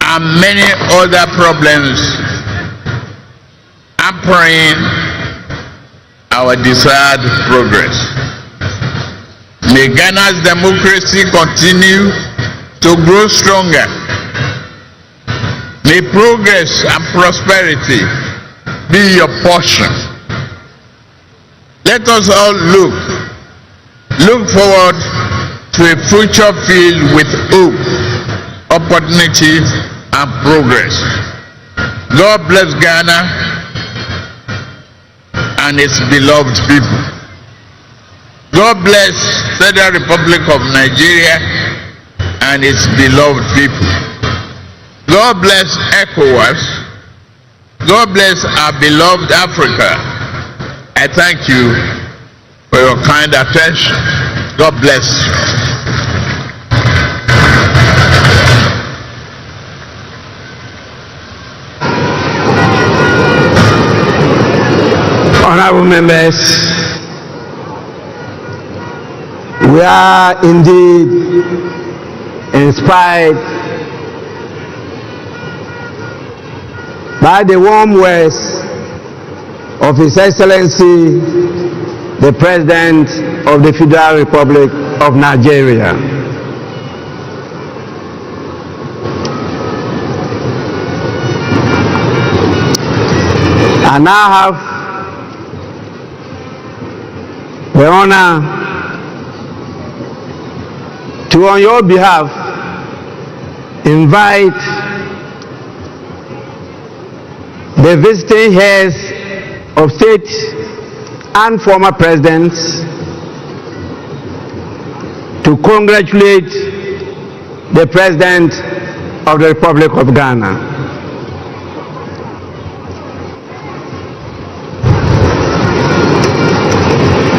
and many other problems hampering our desired progress. May Ghana's democracy continue to grow stronger. May progress and prosperity be your portion. Let us all look forward to a future filled with hope, opportunity, and progress. God bless Ghana and its beloved people. God bless Federal Republic of Nigeria and its beloved people. God bless ECOWAS. God bless our beloved Africa. I thank you for your kind attention. God bless you. Honorable members, we are indeed inspired by the warm words of His Excellency, the President of the Federal Republic of Nigeria. I now have the honor to, on your behalf, invite the visiting heads of state and former presidents to congratulate the President of the Republic of Ghana.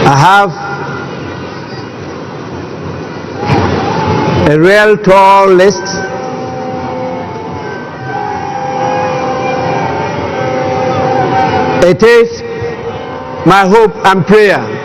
I have a real tall list It is my hope and prayer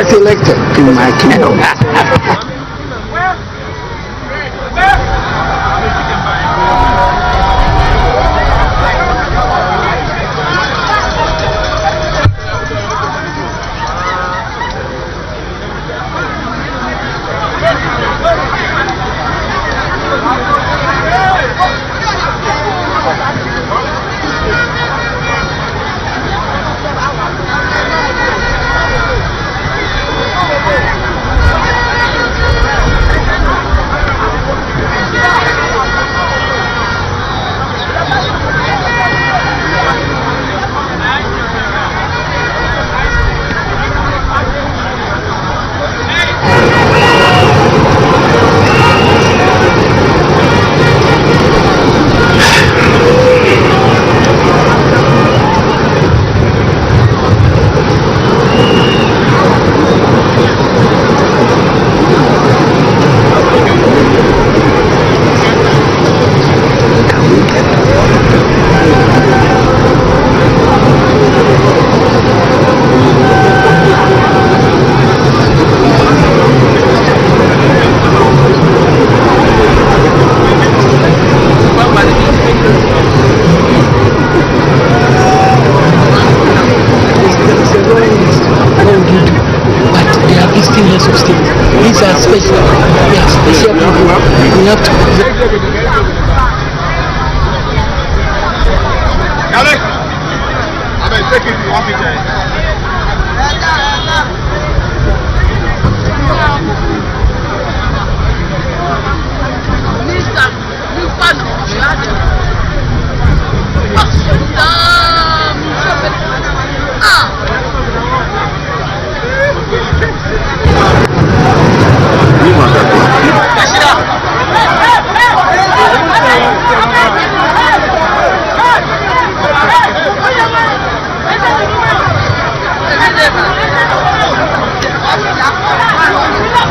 was elected in my kingdom. These are special. Yes, special people. We have to.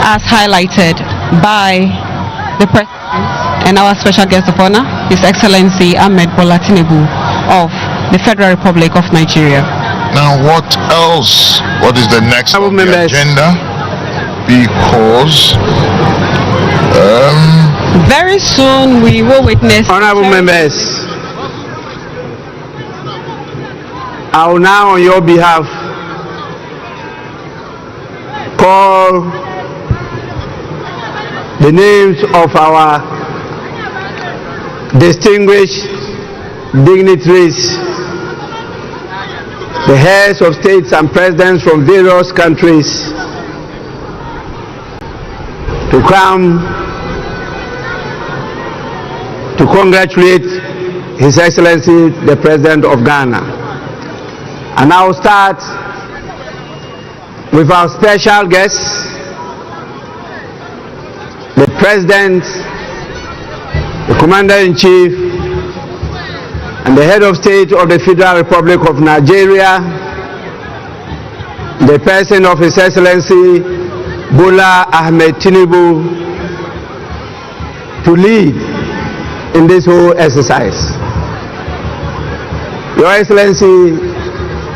As highlighted by the President and our special guest of honor, His Excellency Ahmed Bola Tinubu of the Federal Republic of Nigeria. Now what else? What is the next on the agenda? Because very soon we will witness... Honorable members, I will now on your behalf call the names of our distinguished dignitaries, the heads of states and presidents from various countries, to come to congratulate His Excellency the President of Ghana. And I will start with our special guests, the President, the Commander-in-Chief, and the Head of State of the Federal Republic of Nigeria, the person of His Excellency Bola Ahmed Tinubu, to lead in this whole exercise. Your Excellency,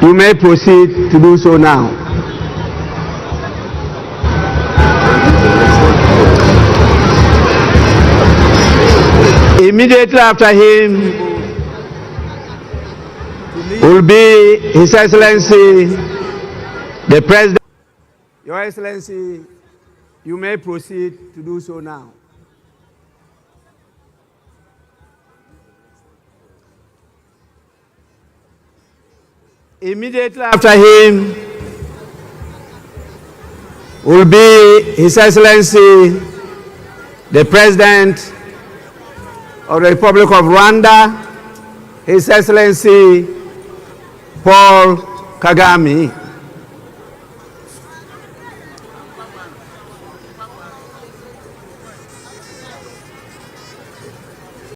you may proceed to do so now. Immediately after him will be His Excellency the President. Your Excellency, you may proceed to do so now. Immediately after him will be His Excellency the President of the Republic of Rwanda, His Excellency Paul Kagame.